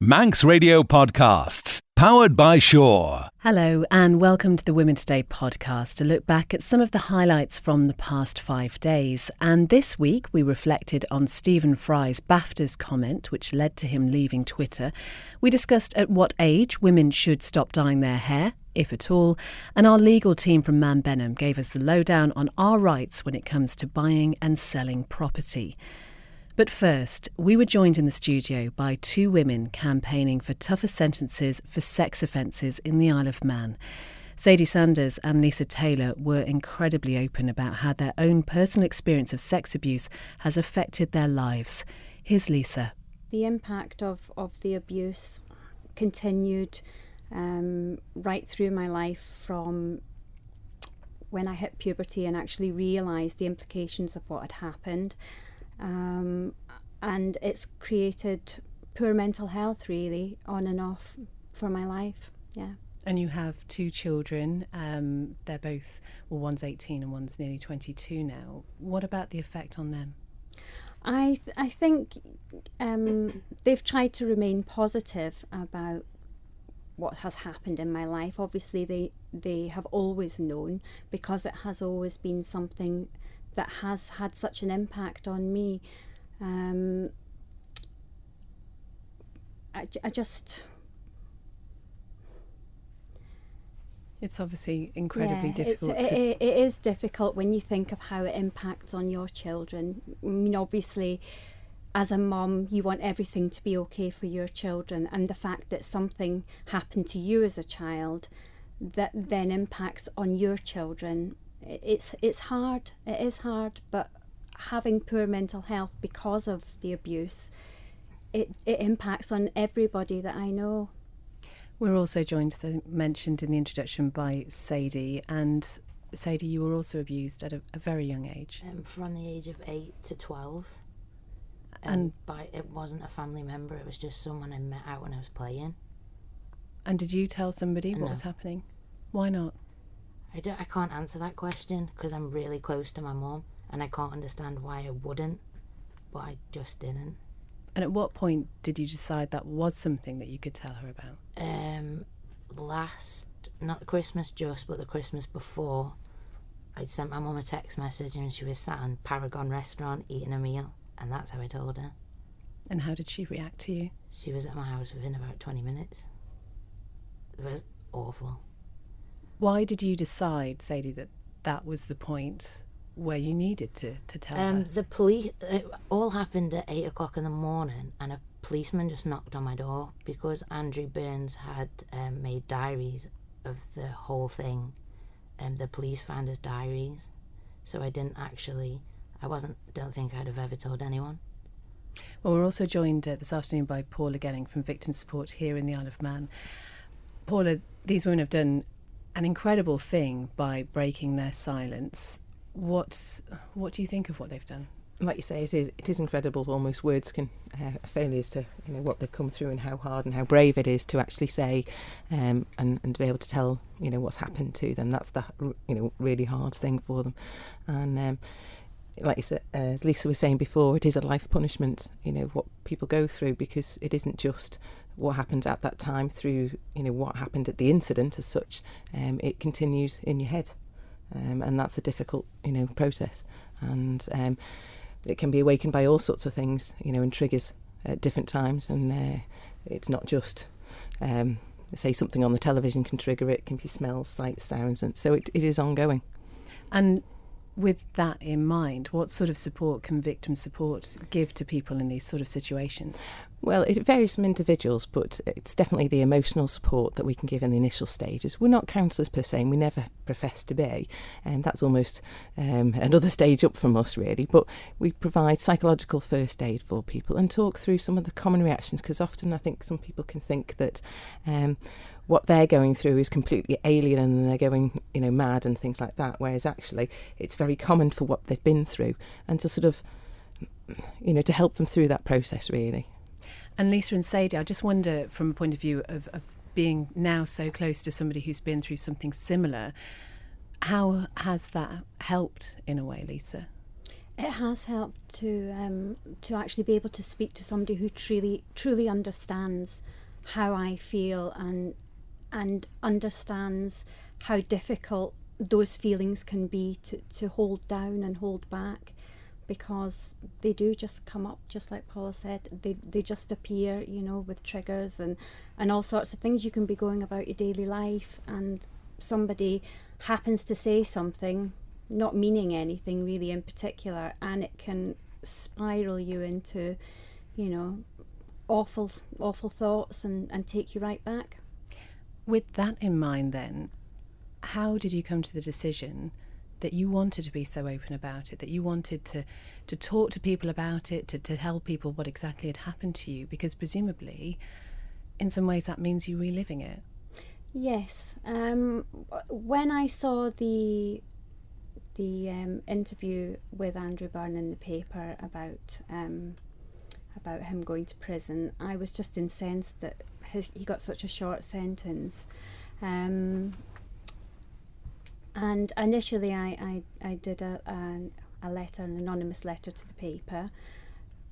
Manx Radio Podcasts, powered by Shaw. Hello and welcome to the Women Today podcast, a look back at some of the highlights from the past 5 days. And this week we reflected on Stephen Fry's BAFTAs comment, which led to him leaving Twitter. We discussed at what age women should stop dyeing their hair, if at all, and our legal team from Man Benham gave us the lowdown on our rights when it comes to buying and selling property. But first, we were joined in the studio by two women campaigning for tougher sentences for sex offences in the Isle of Man. Sadie Sanders and Lisa Taylor were incredibly open about how their own personal experience of sex abuse has affected their lives. Here's Lisa. The impact of the abuse continued right through my life, from when I hit puberty and actually realised the implications of what had happened. And it's created poor mental health, really, on and off for my life. Yeah. And you have two children. They're both, well, one's 18 and one's nearly 22 now. What about the effect on them? I think they've tried to remain positive about what has happened in my life. Obviously, they have always known, because it has always been something that has had such an impact on me. I just... It's obviously incredibly difficult. It is difficult when you think of how it impacts on your children. I mean, obviously, as a mum, you want everything to be okay for your children, and the fact that something happened to you as a child that then impacts on your children, it's hard. It is hard, but having poor mental health because of the abuse, it impacts on everybody that I know. We're also joined, as I mentioned in the introduction, by Sadie. And Sadie, you were also abused at a very young age. From the age of 8 to 12. And but it wasn't a family member, it was just someone I met out when I was playing. And did you tell somebody what was happening? Why not? I can't answer that question because I'm really close to my mum and I can't understand why I wouldn't, but I just didn't. And at what point did you decide that was something that you could tell her about? Not the Christmas just, but the Christmas before, I'd sent my mum a text message and she was sat in Paragon restaurant eating a meal, and that's how I told her. And how did she react to you? She was at my house within about 20 minutes. It was awful. Why did you decide, Sadie, that was the point where you needed to tell her? The police, it all happened at 8 o'clock in the morning, and a policeman just knocked on my door because Andrew Burns had made diaries of the whole thing. The police found his diaries, so I don't think I'd have ever told anyone. Well, we're also joined this afternoon by Paula Genning from Victim Support here in the Isle of Man. Paula, these women have done an incredible thing by breaking their silence. What do you think of what they've done? Like you say, it is incredible. Almost words can fail as to what they've come through and how hard and how brave it is to actually say and to be able to tell what's happened to them. That's the really hard thing for them. And like you said, as Lisa was saying before, it is a life punishment. What people go through, because it isn't just what happened at that time through what happened at the incident as such. It continues in your head. And that's a difficult, process. And it can be awakened by all sorts of things, and triggers at different times. And it's not just, say, something on the television can trigger it. It can be smells, sights, sounds. And so it is ongoing. And with that in mind, what sort of support can Victim Support give to people in these sort of situations? Well, it varies from individuals, but it's definitely the emotional support that we can give in the initial stages. We're not counsellors per se, and we never profess to be, and that's almost another stage up from us, really. But we provide psychological first aid for people and talk through some of the common reactions, because often I think some people can think that what they're going through is completely alien and they're going, mad and things like that, whereas actually it's very common for what they've been through, and to sort of, to help them through that process, really. And Lisa and Sadie, I just wonder, from a point of view of being now so close to somebody who's been through something similar, how has that helped in a way, Lisa? It has helped to actually be able to speak to somebody who truly understands how I feel and understands how difficult those feelings can be to hold down and hold back, because they do just come up, just like Paula said. They just appear, with triggers and all sorts of things. You can be going about your daily life and somebody happens to say something not meaning anything really in particular, and it can spiral you into awful thoughts and take you right back. With that in mind then, how did you come to the decision that you wanted to be so open about it, that you wanted to talk to people about it, to tell people what exactly had happened to you? Because presumably in some ways that means you reliving it. Yes. When I saw the interview with Andrew Byrne in the paper about him going to prison, I was just incensed that he got such a short sentence. And initially I did a letter, an anonymous letter to the paper,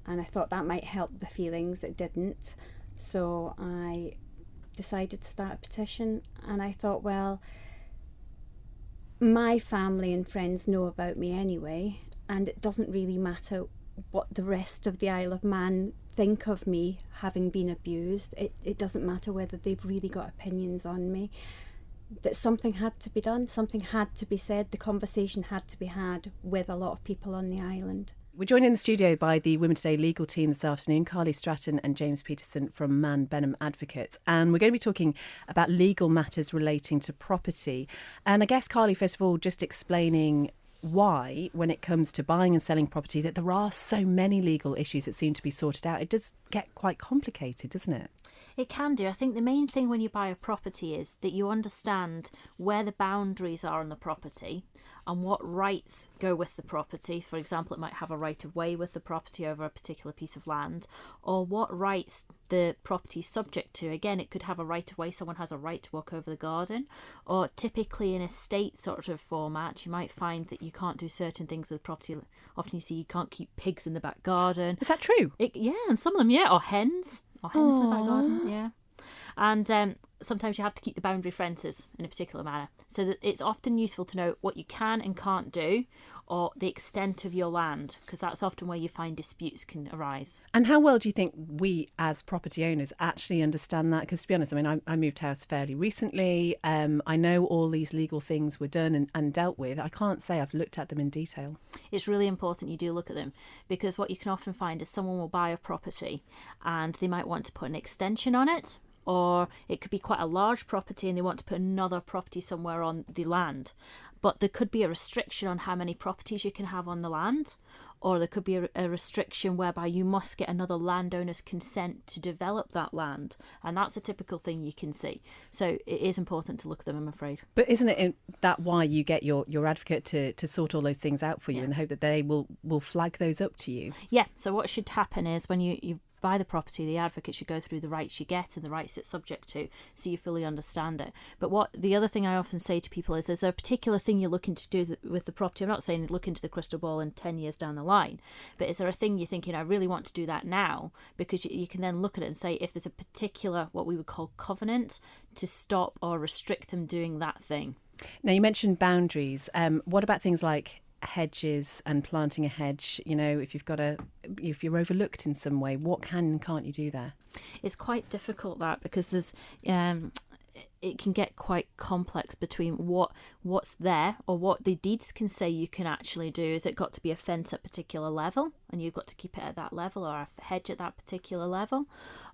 and I thought that might help the feelings. It didn't. So I decided to start a petition, and I thought, well, my family and friends know about me anyway, and it doesn't really matter what the rest of the Isle of Man think of me having been abused. It doesn't matter whether they've really got opinions on me. That something had to be done, something had to be said, the conversation had to be had with a lot of people on the island. We're joined in the studio by the Women Today legal team this afternoon, Carly Stratton and James Peterson from Man Benham Advocates. And we're going to be talking about legal matters relating to property. And I guess, Carly, first of all, just explaining why, when it comes to buying and selling properties, that there are so many legal issues that seem to be sorted out. It does get quite complicated, doesn't it? It can do. I think the main thing when you buy a property is that you understand where the boundaries are on the property and what rights go with the property. For example, it might have a right of way with the property over a particular piece of land, or what rights the property is subject to. Again, it could have a right of way. Someone has a right to walk over the garden, or typically in a estate sort of format, you might find that you can't do certain things with property. Often you see you can't keep pigs in the back garden. Is that true? Yeah, and some of them, yeah, or hens. Or hens in the back garden, yeah. And sometimes you have to keep the boundary fences in a particular manner. So that it's often useful to know what you can and can't do, or the extent of your land, because that's often where you find disputes can arise. And how well do you think we as property owners actually understand that? Because to be honest, I mean, I moved house fairly recently. I know all these legal things were done and dealt with. I can't say I've looked at them in detail. It's really important you do look at them, because what you can often find is someone will buy a property and they might want to put an extension on it, or it could be quite a large property and they want to put another property somewhere on the land. But there could be a restriction on how many properties you can have on the land, or there could be a restriction whereby you must get another landowner's consent to develop that land. And that's a typical thing you can see. So it is important to look at them, I'm afraid. But isn't it that why you get your advocate to sort all those things out for you, in the hope that they will flag those up to you? Yeah, so what should happen is when you buy the property, the advocate should go through the rights you get and the rights it's subject to, so you fully understand it. But what the other thing I often say to people is there a particular thing you're looking to do with the property? I'm not saying look into the crystal ball in 10 years down the line, but is there a thing you're thinking, I really want to do that now? Because you can then look at it and say if there's a particular, what we would call covenant, to stop or restrict them doing that thing. Now, you mentioned boundaries. What about things like hedges and planting a hedge? If you're overlooked in some way, what can and can't you do there? It's quite difficult, that, because there's it can get quite complex between what's there, or what the deeds can say you can actually do. Is it got to be a fence at a particular level and you've got to keep it at that level, or a hedge at that particular level?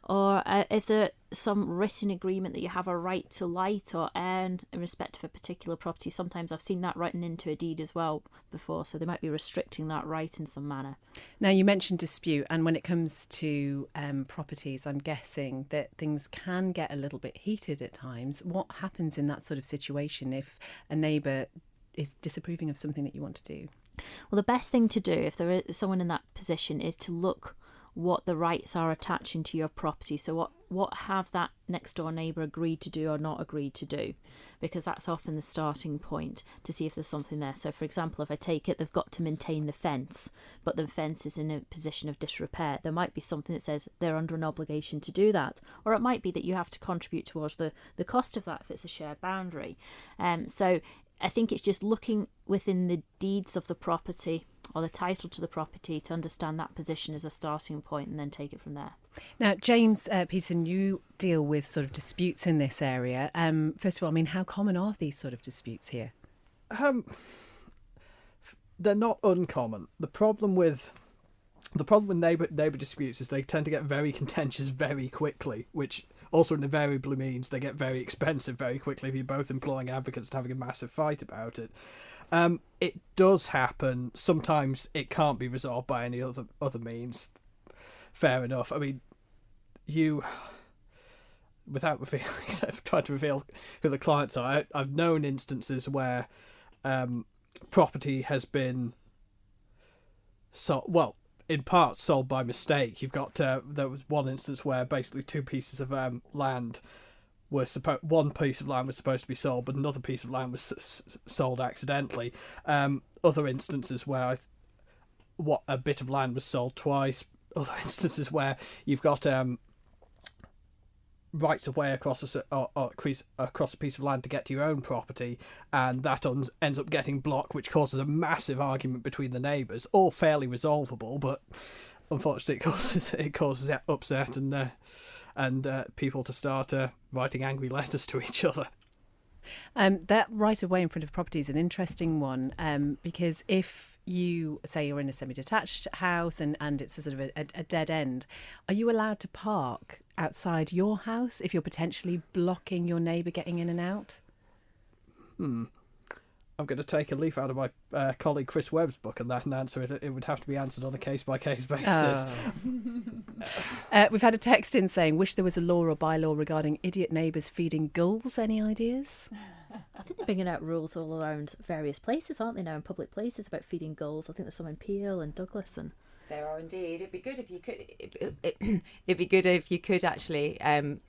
Or if there's some written agreement that you have a right to light or air in respect of a particular property. Sometimes I've seen that written into a deed as well before, so they might be restricting that right in some manner. Now, you mentioned dispute, and when it comes to properties, I'm guessing that things can get a little bit heated at times. What happens in that sort of situation if a neighbour is disapproving of something that you want to do? Well, the best thing to do if there is someone in that position is to look what the rights are attaching to your property. So what have that next door neighbour agreed to do or not agreed to do, because that's often the starting point to see if there's something there. So for example, if I take it, they've got to maintain the fence, but the fence is in a position of disrepair, there might be something that says they're under an obligation to do that, or it might be that you have to contribute towards the cost of that if it's a shared boundary. So I think it's just looking within the deeds of the property or the title to the property to understand that position as a starting point and then take it from there. Now, James Peterson, you deal with sort of disputes in this area. First of all, I mean, how common are these sort of disputes here? They're not uncommon. The problem with neighbour disputes is they tend to get very contentious very quickly, which also invariably means they get very expensive very quickly if you're both employing advocates and having a massive fight about it. It does happen. Sometimes it can't be resolved by any other means. Fair enough. I mean, without trying to reveal who the clients are, I've known instances where property has been in part sold by mistake. You've got there was one instance where basically two pieces of land were one piece of land was supposed to be sold, but another piece of land was sold accidentally. Other instances where a bit of land was sold twice. Other instances where you've got rights of way across a piece of land to get to your own property, and that ends up getting blocked, which causes a massive argument between the neighbours, all fairly resolvable, but unfortunately it causes upset and people to start writing angry letters to each other. That right of way in front of property is an interesting one, because if you say you're in a semi-detached house and it's a sort of a dead end, are you allowed to park outside your house if you're potentially blocking your neighbour getting in and out? I'm going to take a leaf out of my colleague Chris Webb's book on that and answer it. It would have to be answered on a case-by-case basis. We've had a text in saying, wish there was a law or bylaw regarding idiot neighbours feeding gulls. Any ideas? I think they're bringing out rules all around various places, aren't they now, in public places about feeding gulls. I think there's some in Peel and Douglas and... There are indeed. It'd be good if you could. It'd be good if you could actually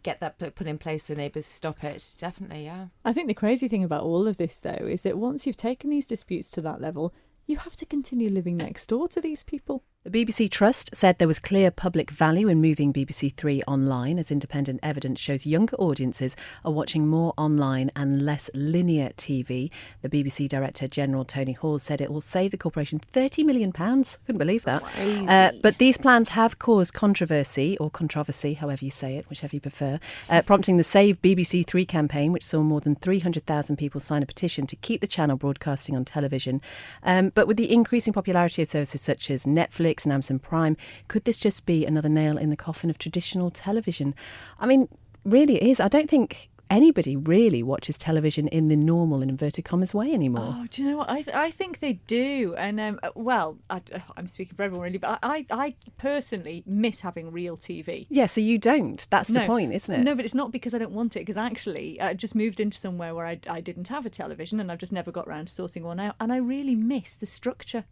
get that put in place so neighbours stop it. Definitely, yeah. I think the crazy thing about all of this, though, is that once you've taken these disputes to that level, you have to continue living next door to these people. The BBC Trust said there was clear public value in moving BBC Three online, as independent evidence shows younger audiences are watching more online and less linear TV. The BBC Director General Tony Hall said it will save the corporation £30 million. Couldn't believe that. But these plans have caused controversy, or controversy, however you say it, whichever you prefer, prompting the Save BBC Three campaign, which saw more than 300,000 people sign a petition to keep the channel broadcasting on television. But with the increasing popularity of services such as Netflix and Amazon Prime, could this just be another nail in the coffin of traditional television? I mean, really it is. I don't think anybody really watches television in the normal, in inverted commas, way anymore. Oh, do you know what? I think they do. And, I'm speaking for everyone really, but I personally miss having real TV. Yeah, so you don't. That's the point, isn't it? No, but it's not because I don't want it, because actually I just moved into somewhere where I didn't have a television and I've just never got around to sorting one out. And I really miss the structure.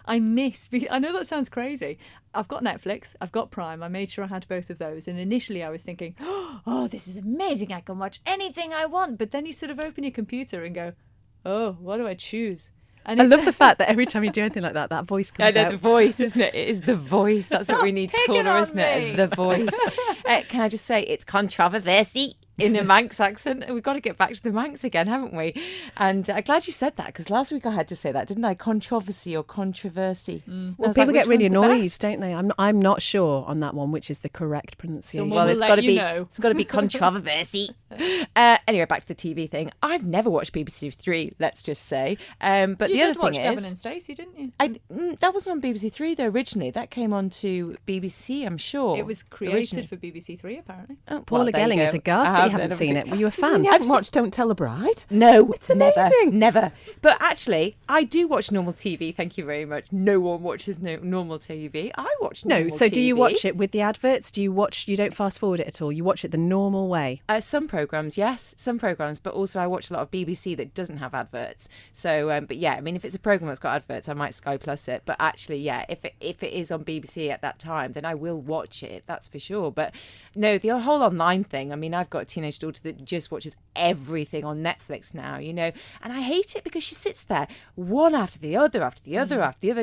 I know that sounds crazy. I've got Netflix, I've got Prime, I made sure I had both of those. And initially I was thinking, oh, this is amazing, I can watch anything I want. But then you sort of open your computer and go, oh, what do I choose? And I love the fact that every time you do anything like that, that voice comes out. The voice, isn't it? It is the voice. That's what we need to call her, isn't it? The voice. Can I just say, it's controversy in a Manx accent. We've got to get back to the Manx again, haven't we? And I'm glad you said that, because last week I had to say that, didn't I? Controversy or controversy. Well, people get really annoyed, don't they? I'm not sure on that one, which is the correct pronunciation. Well, it's got to be controversy. Anyway, back to the TV thing. I've never watched BBC Three, let's just say. But you the other did watch thing Gavin is, and Stacey, didn't you? that wasn't on BBC Three though originally. That came on to BBC, I'm sure. It was created for BBC Three, apparently. Oh, Paula Gelling is aghast that you haven't seen it. Were you a fan? You haven't watched Don't Tell a Bride? No, it's amazing. Never. But actually, I do watch normal TV. Thank you very much. No one watches normal TV. I watch normal TV. So do you watch it with the adverts? You don't fast forward it at all? You watch it the normal way? Some programmes, yes, some programmes, but also I watch a lot of BBC that doesn't have adverts. So, but yeah, I mean, if it's a programme that's got adverts, I might Sky Plus it. But actually, yeah, if it is on BBC at that time, then I will watch it, that's for sure. But no, the whole online thing, I mean, I've got a teenage daughter that just watches everything on Netflix now, you know, and I hate it because she sits there one after the other,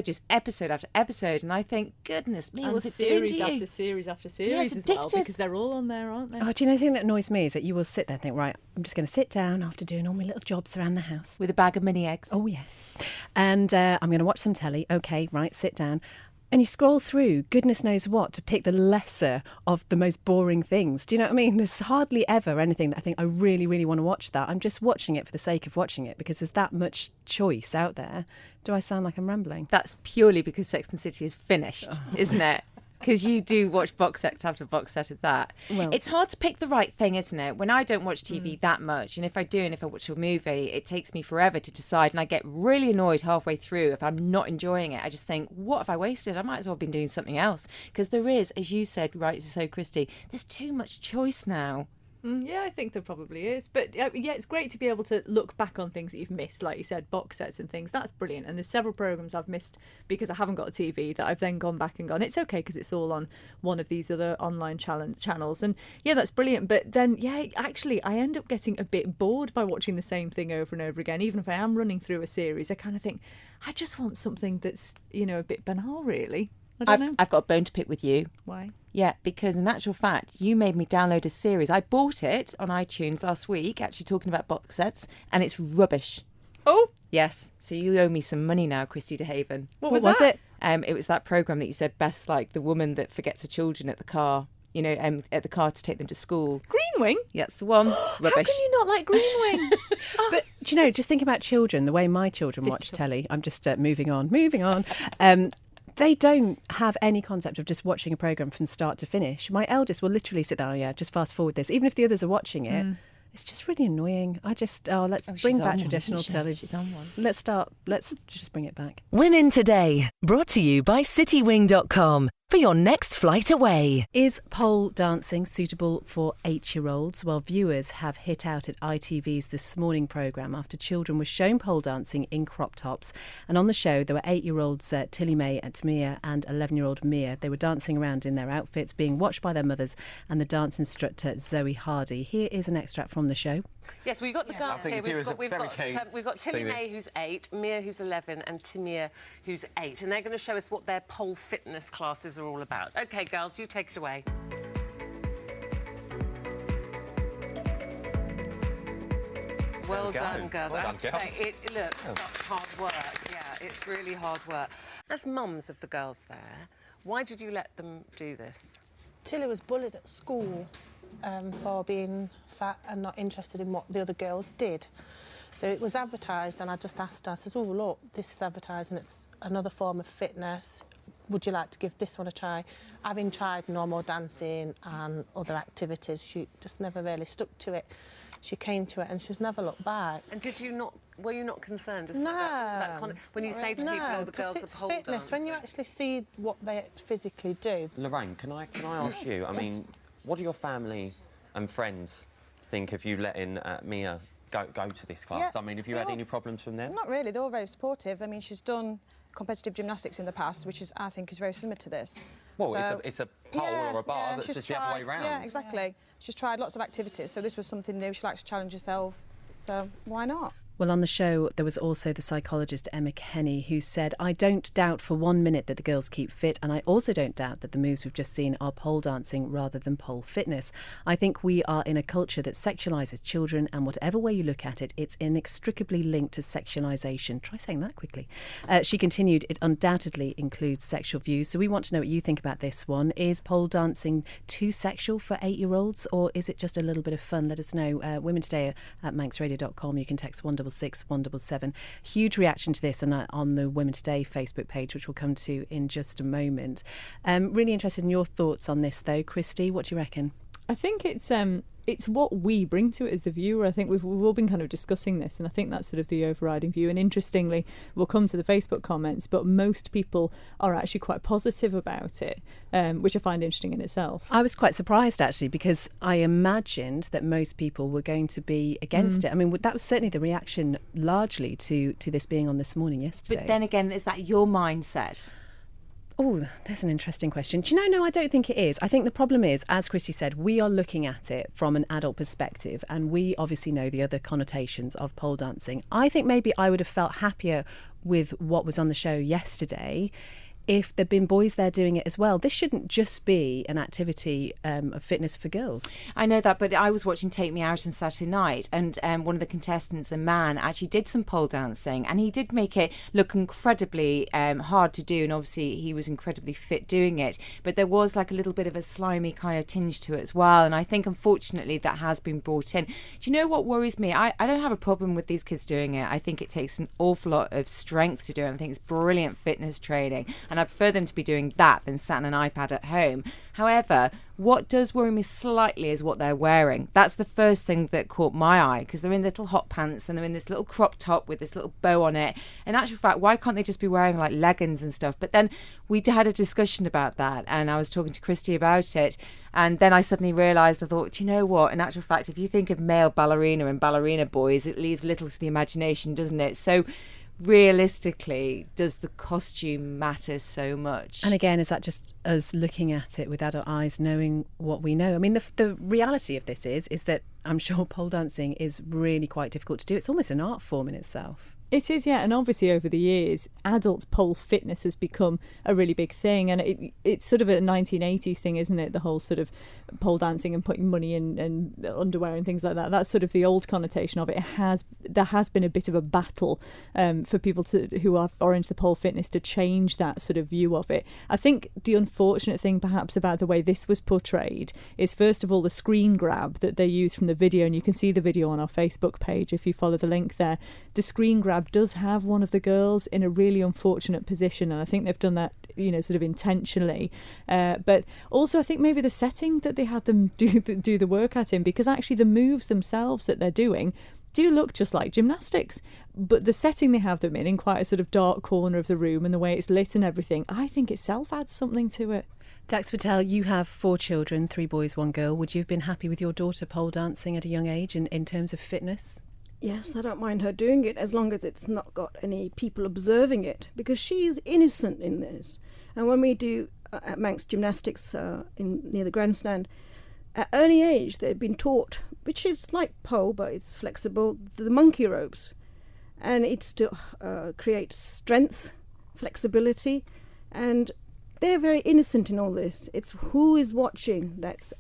just episode after episode, and I think, goodness me, and what's it series doing to you? after series after series Yeah, it's as well, addictive. because they're all on there, aren't they? Oh, do you know the thing that annoys me is that you will sit there and think, right, I'm just going to sit down after doing all my little jobs around the house. With a bag of mini eggs. Oh, yes. And I'm going to watch some telly. Okay, right, sit down. And you scroll through goodness knows what to pick the lesser of the most boring things. Do you know what I mean? There's hardly ever anything that I think I really, really want to watch that. I'm just watching it for the sake of watching it because there's that much choice out there. Do I sound like I'm rambling? That's purely because Sex and the City is finished, isn't it? Because you do watch box set after box set of that. Well, it's hard to pick the right thing, isn't it? When I don't watch TV that much, and if I do, and if I watch a movie, it takes me forever to decide, and I get really annoyed halfway through if I'm not enjoying it. I just think, what have I wasted? I might as well have been doing something else. Because there is, as you said, right, so Christy, there's too much choice now. Yeah, I think there probably is. But yeah, it's great to be able to look back on things that you've missed, like you said, box sets and things. That's brilliant. And there's several programmes I've missed because I haven't got a TV that I've then gone back and gone, it's okay because it's all on one of these other online channels. And yeah, that's brilliant. But then, yeah, actually, I end up getting a bit bored by watching the same thing over and over again. Even if I am running through a series, I kind of think, I just want something that's, you know, a bit banal, really. I don't know. I've got a bone to pick with you. Why? Yeah, because in actual fact, you made me download a series. I bought it on iTunes last week, actually talking about box sets, and it's rubbish. Oh, Yes, so you owe me some money now, Christy DeHaven. what was that? It was that programme that you said Beth's like the woman that forgets her children at the car, you know, at the car to take them to school. Greenwing? Yeah, that's the one. How Rubbish. can you not like Greenwing? But do you know, just think about children, the way my children watch Fisticuffs. telly. I'm just moving on. They don't have any concept of just watching a programme from start to finish. My eldest will literally sit there, oh yeah, just fast forward this. Even if the others are watching it, it's just really annoying. Let's bring back traditional television. She's on one. Let's just bring it back. Women Today, brought to you by citywing.com for your next flight away. Is pole dancing suitable for 8-year-olds? Well, viewers have hit out at ITV's This Morning programme after children were shown pole dancing in crop tops. And on the show, there were 8-year-olds Tilly May and Tamia and 11-year-old Mia. They were dancing around in their outfits, being watched by their mothers and the dance instructor Zoe Hardy. Here is an extract from the show. Yes, we've got the girls here. We've got Tilly May, who's 8, Mia, who's 11, and Tamia, who's 8. And they're going to show us what their pole fitness classes are all about. OK, girls, you take it away. Well done, girls. I have to say, it looks such hard work. Yeah, it's really hard work. As mums of the girls there, why did you let them do this? Tilly was bullied at school for being fat and not interested in what the other girls did. So it was advertised, and I just asked her, I says, oh, look, this is advertised and it's another form of fitness. Would you like to give this one a try? Having tried normal dancing and other activities, she just never really stuck to it. She came to it and she's never looked back. And were you not concerned? No. When you say to people, oh, the girls are pole fitness. dancing. When you actually see what they physically do. Lorraine, can I ask you, I mean, what do your family and friends think of you letting Mia go to this class? Yeah, I mean, have you had any problems from them? Not really, they're all very supportive. I mean, she's done competitive gymnastics in the past, which is, I think, is very similar to this. Well, So, it's a pole or a bar that's she's just the other way round. Yeah, exactly. She's tried lots of activities, so this was something new. She likes to challenge herself, so why not? Well, on the show, there was also the psychologist Emma Kenny, who said, I don't doubt for 1 minute that the girls keep fit, and I also don't doubt that the moves we've just seen are pole dancing rather than pole fitness. I think we are in a culture that sexualises children, and whatever way you look at it, it's inextricably linked to sexualisation. Try saying that quickly. She continued, it undoubtedly includes sexual views, so we want to know what you think about this one. Is pole dancing too sexual for 8-year-olds, or is it just a little bit of fun? Let us know. Women Today at manxradio.com. You can text 166 177. Huge reaction to this on the Women Today Facebook page, which we'll come to in just a moment. Really interested in your thoughts on this, though. Christy, what do you reckon? I think it's it's what we bring to it as the viewer. I think we've all been kind of discussing this, and I think that's sort of the overriding view. And interestingly, we'll come to the Facebook comments, but most people are actually quite positive about it, which I find interesting in itself. I was quite surprised actually, because I imagined that most people were going to be against it. I mean, that was certainly the reaction largely to this being on This Morning yesterday. But then again, is that your mindset? Oh, that's an interesting question. Do you know, no, I don't think it is. I think the problem is, as Christy said, we are looking at it from an adult perspective, and we obviously know the other connotations of pole dancing. I think maybe I would have felt happier with what was on the show yesterday if there'd been boys there doing it as well. This shouldn't just be an activity of fitness for girls. I know that, but I was watching Take Me Out on Saturday night, and one of the contestants, a man, actually did some pole dancing, and he did make it look incredibly hard to do, and obviously he was incredibly fit doing it, but there was like a little bit of a slimy kind of tinge to it as well, and I think unfortunately that has been brought in. Do you know what worries me? I don't have a problem with these kids doing it. I think it takes an awful lot of strength to do it, and I think it's brilliant fitness training, and I prefer them to be doing that than sat on an iPad at home. However, what does worry me slightly is what they're wearing. That's the first thing that caught my eye, because they're in little hot pants and they're in this little crop top with this little bow on it. In actual fact, why can't they just be wearing like leggings and stuff? But then we had a discussion about that, and I was talking to Christy about it, and then I suddenly realised, I thought, you know what, in actual fact, if you think of male ballerina and ballerina boys, it leaves little to the imagination, doesn't it? So realistically, does the costume matter so much? And again, is that just us looking at it with adult eyes, knowing what we know? I mean, the reality of this is that I'm sure pole dancing is really quite difficult to do. It's almost an art form in itself. It is, yeah, and obviously over the years, adult pole fitness has become a really big thing, and it's sort of a 1980s thing, isn't it? The whole sort of pole dancing and putting money in and underwear and things like that. That's sort of the old connotation of it. There has been a bit of a battle for people who are into the pole fitness to change that sort of view of it. I think the unfortunate thing perhaps about the way this was portrayed is, first of all, the screen grab that they used from the video, and you can see the video on our Facebook page if you follow the link there. The screen grab does have one of the girls in a really unfortunate position, and I think they've done that, sort of intentionally. But also, I think maybe the setting that they had them do the workout in, because actually the moves themselves that they're doing do look just like gymnastics, but the setting they have them in quite a sort of dark corner of the room, and the way it's lit and everything, I think itself adds something to it. Dax Patel, you have 4 children, 3 boys, 1 girl. Would you have been happy with your daughter pole dancing at a young age in terms of fitness? Yes, I don't mind her doing it as long as it's not got any people observing it, because she's innocent in this. And when we do at Manx Gymnastics near the grandstand, at early age they've been taught, which is like pole but it's flexible, the monkey ropes. And it's to create strength, flexibility, and they're very innocent in all this. It's who is watching that's...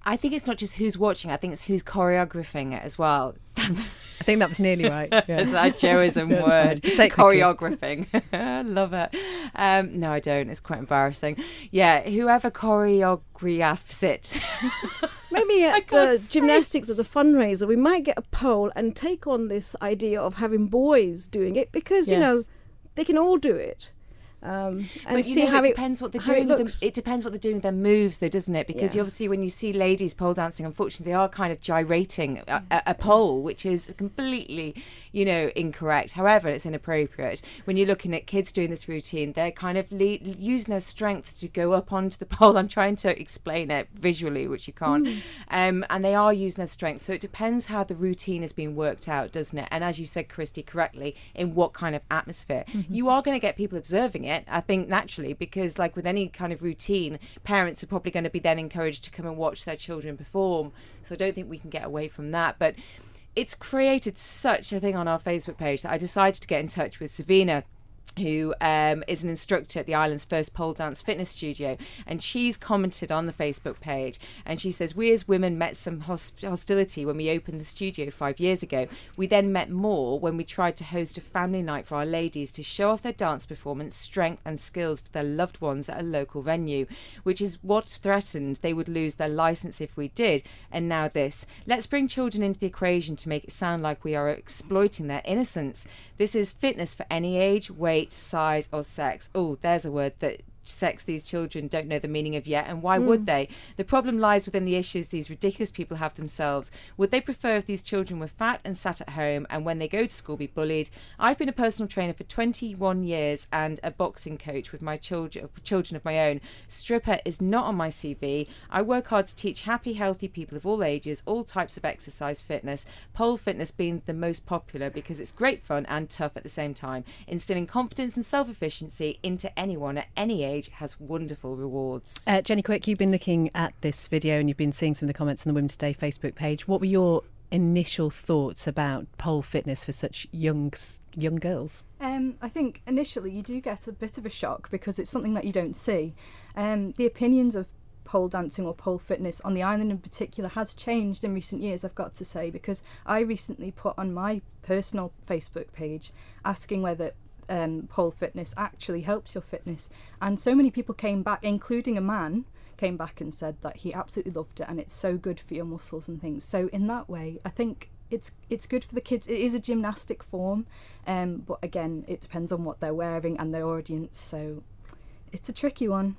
I think it's not just who's watching, I think it's who's choreographing it as well. I think that was nearly right. Yeah. It's a Joeism word. Choreographing. I love it. No, I don't. It's quite embarrassing. Yeah, whoever choreographs it. Maybe at the gymnastics as a fundraiser, we might get a poll and take on this idea of having boys doing it, because, they can all do it. And but see it depends what they're doing. It depends what they're doing with their moves, though, doesn't it? Because obviously, when you see ladies pole dancing, unfortunately, they are kind of gyrating a pole, which is completely, incorrect. However, it's inappropriate. When you're looking at kids doing this routine, they're kind of using their strength to go up onto the pole. I'm trying to explain it visually, which you can't. And they are using their strength. So it depends how the routine is being worked out, doesn't it? And as you said, Christy, correctly, in what kind of atmosphere. You are going to get people observing it, I think, naturally, because like with any kind of routine, parents are probably going to be then encouraged to come and watch their children perform. So I don't think we can get away from that. But it's created such a thing on our Facebook page that I decided to get in touch with Savina, who is an instructor at the island's first pole dance fitness studio, and she's commented on the Facebook page, and she says, we as women met some hostility when we opened the studio 5 years ago. We then met more when we tried to host a family night for our ladies to show off their dance performance, strength and skills to their loved ones at a local venue, which is what threatened they would lose their licence if we did. And now this. Let's bring children into the equation to make it sound like we are exploiting their innocence. This is fitness for any age, weight, size or sex. Oh, there's a word that sex these children don't know the meaning of yet, and why would they? The problem lies within the issues these ridiculous people have themselves. Would they prefer if these children were fat and sat at home, and when they go to school be bullied? I've been a personal trainer for 21 years and a boxing coach with my children of my own. Stripper is not on my CV. I work hard to teach happy, healthy people of all ages all types of exercise fitness, pole fitness being the most popular because it's great fun and tough at the same time. Instilling confidence and self-efficiency into anyone at any age has wonderful rewards. Jenny Quick, you've been looking at this video and you've been seeing some of the comments on the Women's Day Facebook page. What were your initial thoughts about pole fitness for such young girls? I think initially you do get a bit of a shock because it's something that you don't see. The opinions of pole dancing or pole fitness on the island in particular has changed in recent years, I've got to say, because I recently put on my personal Facebook page asking whether pole fitness actually helps your fitness, and so many people came back, including a man, came back and said that he absolutely loved it and it's so good for your muscles and things. So in that way I think it's good for the kids. It is a gymnastic form, but again it depends on what they're wearing and their audience, so it's a tricky one.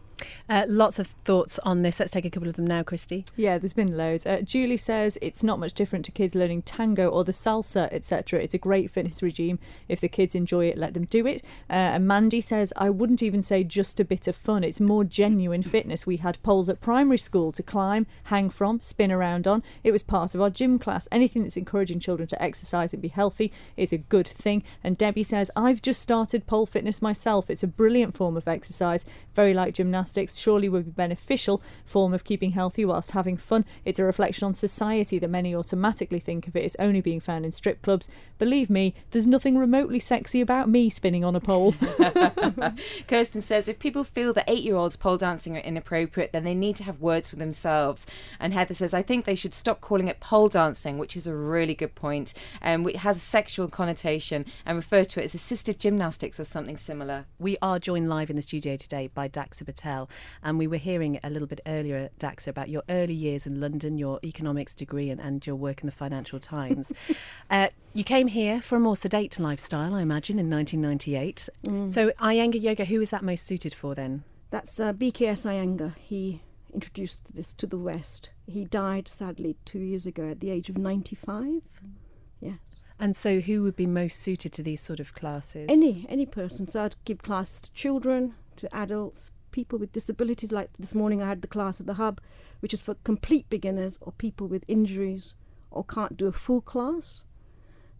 Lots of thoughts on this. Let's take a couple of them now, Christy. Yeah, there's been loads. Julie says it's not much different to kids learning tango or the salsa, etc. It's a great fitness regime. If the kids enjoy it, let them do it. And Mandy says, I wouldn't even say just a bit of fun. It's more genuine fitness. We had poles at primary school to climb, hang from, spin around on. It was part of our gym class. Anything that's encouraging children to exercise and be healthy is a good thing. And Debbie says, I've just started pole fitness myself. It's a brilliant form of exercise, very like gymnastics. Surely would be beneficial form of keeping healthy whilst having fun. It's a reflection on society that many automatically think of it as only being found in strip clubs. Believe me, there's nothing remotely sexy about me spinning on a pole. Kirsten says if people feel that 8-year-olds pole dancing are inappropriate, then they need to have words for themselves. And Heather says I think they should stop calling it pole dancing, which is a really good point. It has a sexual connotation, and refer to it as assisted gymnastics or something similar. We are joined live in the studio today by Daxa Patel, and we were hearing a little bit earlier, Daxa, about your early years in London, your economics degree and your work in the Financial Times. You came here for a more sedate lifestyle, I imagine, in 1998. So Iyengar Yoga, who is that most suited for then? That's BKS Iyengar. He introduced this to the West. He died, sadly, 2 years ago at the age of 95. Yes. And so who would be most suited to these sort of classes? Any person. So I'd give classes to children, to adults, people with disabilities. Like this morning I had the class at the Hub, which is for complete beginners or people with injuries or can't do a full class.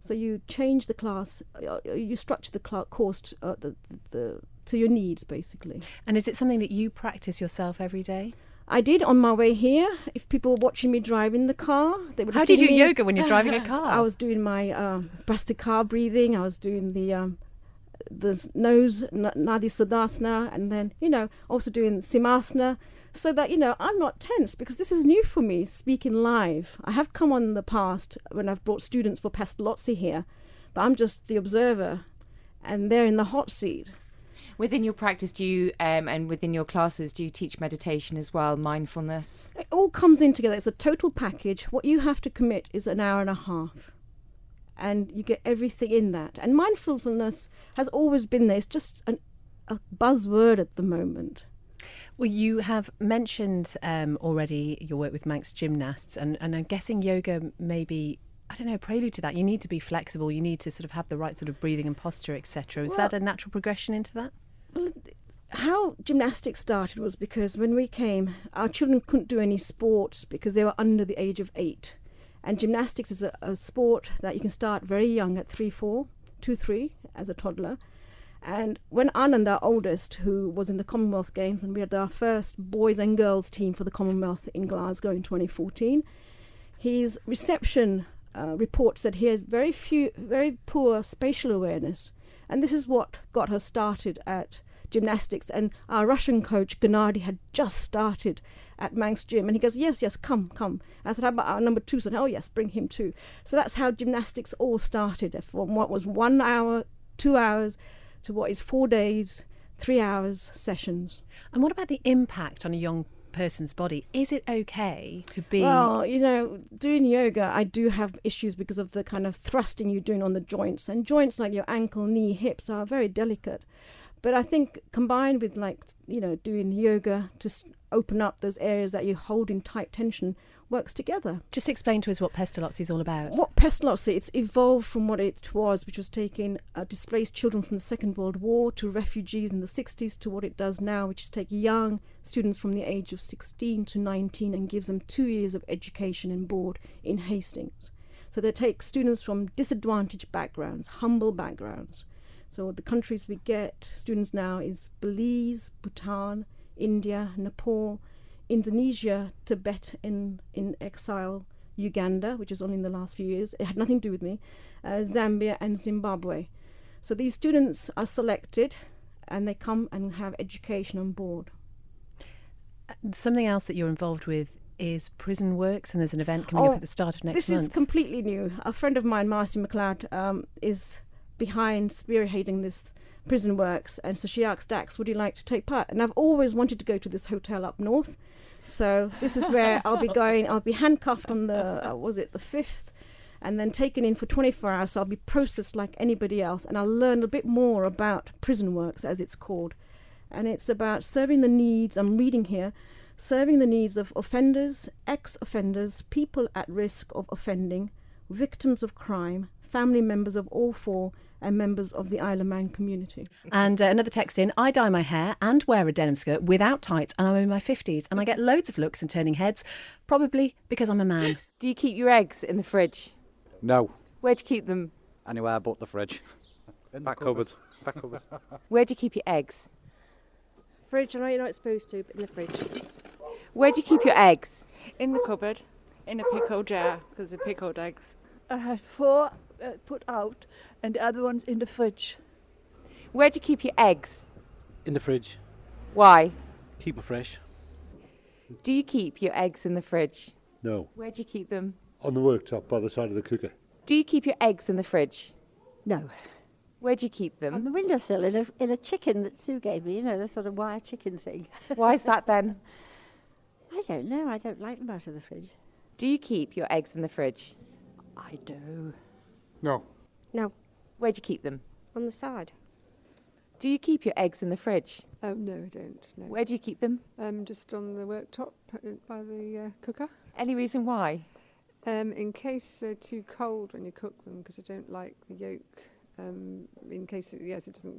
So you change the class, you structure the course to your needs, basically. And is it something that you practice yourself every day? I did on my way here. If people were watching me driving the car, they would have How do you seen do me. yoga when you're driving a car? I was doing my Bhastrika breathing. I was doing the nose Nadi Sudasana, and then also doing Simasana, so that I'm not tense, because this is new for me, speaking live. I have come on in the past when I've brought students for Pestalozzi here, but I'm just the observer and they're in the hot seat. Within your practice, do you and within your classes, do you teach meditation as well, mindfulness? It all comes in together. It's a total package. What you have to commit is an hour and a half, and you get everything in that. And mindfulness has always been there. It's just a buzzword at the moment. Well, you have mentioned already your work with Manx gymnasts, and I'm guessing yoga may be, I don't know, prelude to that. You need to be flexible. You need to sort of have the right sort of breathing and posture, etc. Is that a natural progression into that? Well, how gymnastics started was because when we came, our children couldn't do any sports because they were under the age of 8. And gymnastics is a sport that you can start very young at 3, 3 as a toddler. And when Anand, our oldest, who was in the Commonwealth Games, and we had our first boys and girls team for the Commonwealth in Glasgow in 2014, his reception report said he had very poor spatial awareness. And this is what got her started at gymnastics. And our Russian coach, Gennady, had just started at Manx Gym. And he goes, yes, come. I said, how about our number 2 son? Oh, yes, bring him too. So that's how gymnastics all started, from what was 1 hour, 2 hours, to what is 4 days, 3 hours sessions. And what about the impact on a young person's body? Is it okay to be... Well, doing yoga, I do have issues because of the kind of thrusting you're doing on the joints. And joints like your ankle, knee, hips are very delicate. But I think combined with doing yoga to open up those areas that you hold in tight tension works together. Just explain to us what Pestalozzi is all about. What Pestalozzi, it's evolved from what it was, which was taking displaced children from the Second World War to refugees in the 60s, to what it does now, which is take young students from the age of 16 to 19 and gives them 2 years of education and board in Hastings. So they take students from disadvantaged backgrounds, humble backgrounds. So the countries we get students now is Belize, Bhutan, India, Nepal, Indonesia, Tibet in exile, Uganda, which is only in the last few years. It had nothing to do with me, Zambia and Zimbabwe. So these students are selected and they come and have education on board. Something else that you're involved with is Prison Works, and there's an event coming up at the start of next month. This is completely new. A friend of mine, Marcy McLeod, is behind spearheading this Prison Works, and so she asked Dax, would you like to take part? And I've always wanted to go to this hotel up north, so this is where I'll be going. I'll be handcuffed on the the 5th, and then taken in for 24 hours. So I'll be processed like anybody else, and I'll learn a bit more about Prison Works, as it's called. And it's about serving the needs, I'm reading here, serving the needs of offenders, ex-offenders, people at risk of offending, victims of crime, family members of all four, and members of the Isle of Man community. And another text in, I dye my hair and wear a denim skirt without tights, and I'm in my 50s, and I get loads of looks and turning heads, probably because I'm a man. Do you keep your eggs in the fridge? No. Where do you keep them? Anywhere but the fridge. Back cupboard. Back cupboard. Where do you keep your eggs? Fridge, I know you're not supposed to, but in the fridge. Where do you keep your eggs? In the cupboard, in a pickle jar, because they're pickled eggs. I had 4 put out and the other one's in the fridge. Where do you keep your eggs? In the fridge. Why? Keep them fresh. Do you keep your eggs in the fridge? No. Where do you keep them? On the worktop by the side of the cooker. Do you keep your eggs in the fridge? No. Where do you keep them? On the windowsill in a chicken that Sue gave me, the sort of wire chicken thing. Why is that, Ben? I don't know. I don't like them out of the fridge. Do you keep your eggs in the fridge? I do. No. No. Where do you keep them? On the side. Do you keep your eggs in the fridge? No, I don't. No. Where do you keep them? Just on the worktop by the cooker. Any reason why? In case they're too cold when you cook them, because I don't like the yolk. In case it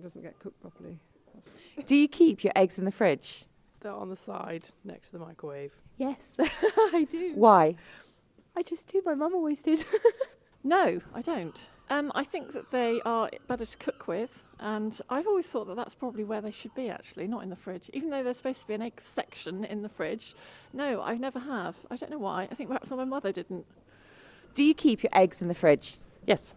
doesn't get cooked properly. Do you keep your eggs in the fridge? They're on the side next to the microwave. Yes, I do. Why? I just do. My mum always did. No, I don't. I think that they are better to cook with, and I've always thought that that's probably where they should be, actually, not in the fridge. Even though there's supposed to be an egg section in the fridge. No, I never have. I don't know why. I think perhaps my mother didn't. Do you keep your eggs in the fridge? Yes.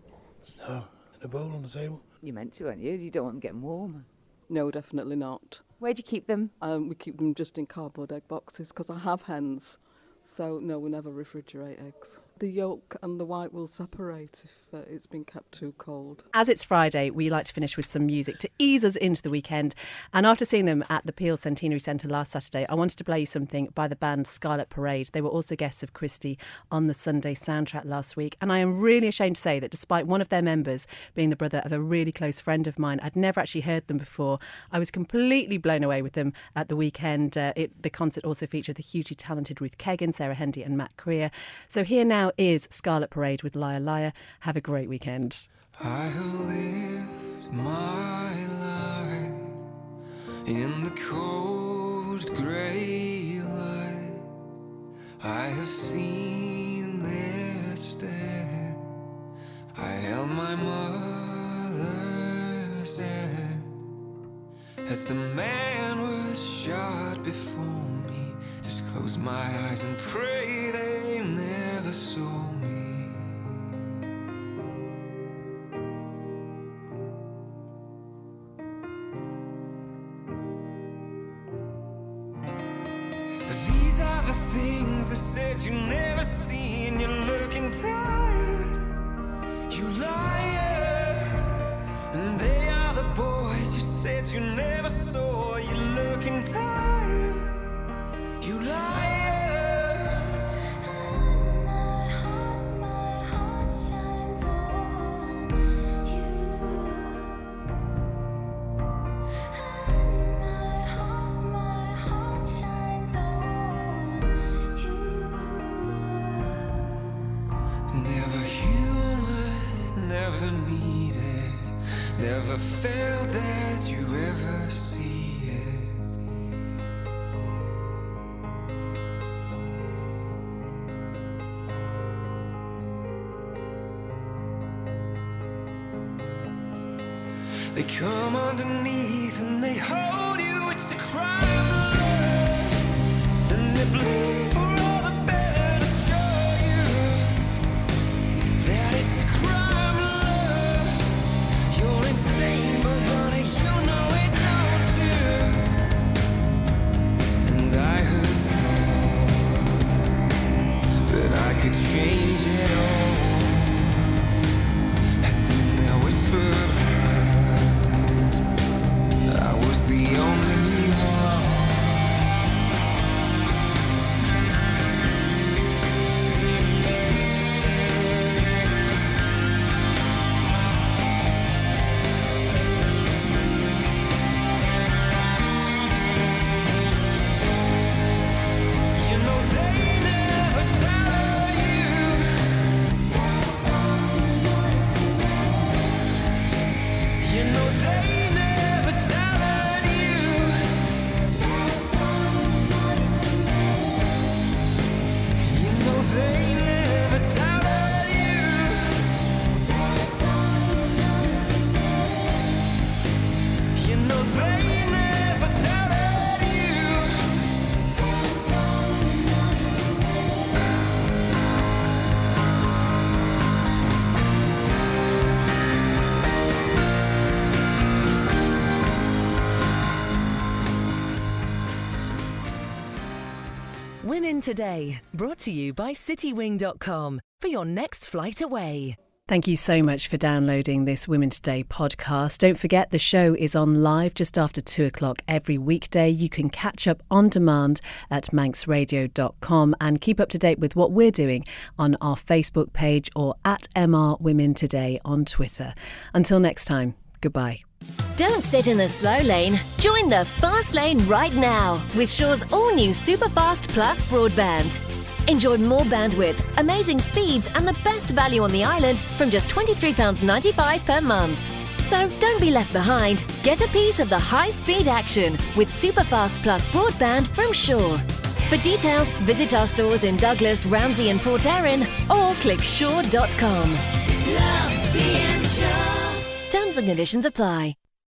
No. In a bowl on the table. You meant to, aren't you? You don't want them getting warm. No, definitely not. Where do you keep them? We keep them just in cardboard egg boxes because I have hens. So, no, we never refrigerate eggs. The yolk and the white will separate if it's been kept too cold. As it's Friday, we like to finish with some music to ease us into the weekend. And after seeing them at the Peel Centenary Centre last Saturday, I wanted to play you something by the band Scarlet Parade. They were also guests of Christie on the Sunday soundtrack last week. And I am really ashamed to say that despite one of their members being the brother of a really close friend of mine, I'd never actually heard them before. I was completely blown away with them at the weekend. The concert also featured the hugely talented Ruth Keggin, Sarah Hendy and Matt Creer. So here now is Scarlet Parade with Liar Liar. Have a great weekend. I have lived my life in the cold grey light. I have seen their stare. I held my mother's hand as the man was shot before me. Just close my eyes and pray they never saw me. These are the things I said you never seen. You're looking tired, you liar. And they are the boys you said you never saw. You're looking tired, you liar. ever needed, never felt that you ever see it. They come underneath and they hold you, it's a crime of love. And they bleed for all the better to show you that it's a crime of love. You're insane, but honey, you know it, don't you? And I heard thought that I could change it all. And then there whispered the only one. You know they never tell you. You know they never tell Women Today, brought to you by citywing.com for your next flight away. Thank you so much for downloading this Women Today podcast. Don't forget the show is on live just after 2 o'clock every weekday. You can catch up on demand at manxradio.com and keep up to date with what we're doing on our Facebook page or at MR Women Today on Twitter. Until next time, goodbye. Don't sit in the slow lane. Join the fast lane right now with Shaw's all-new Superfast Plus broadband. Enjoy more bandwidth, amazing speeds and the best value on the island from just £23.95 per month. So don't be left behind. Get a piece of the high-speed action with Superfast Plus broadband from Shaw. For details, visit our stores in Douglas, Ramsey and Port Erin or click shaw.com. Love being Shaw. Terms and conditions apply.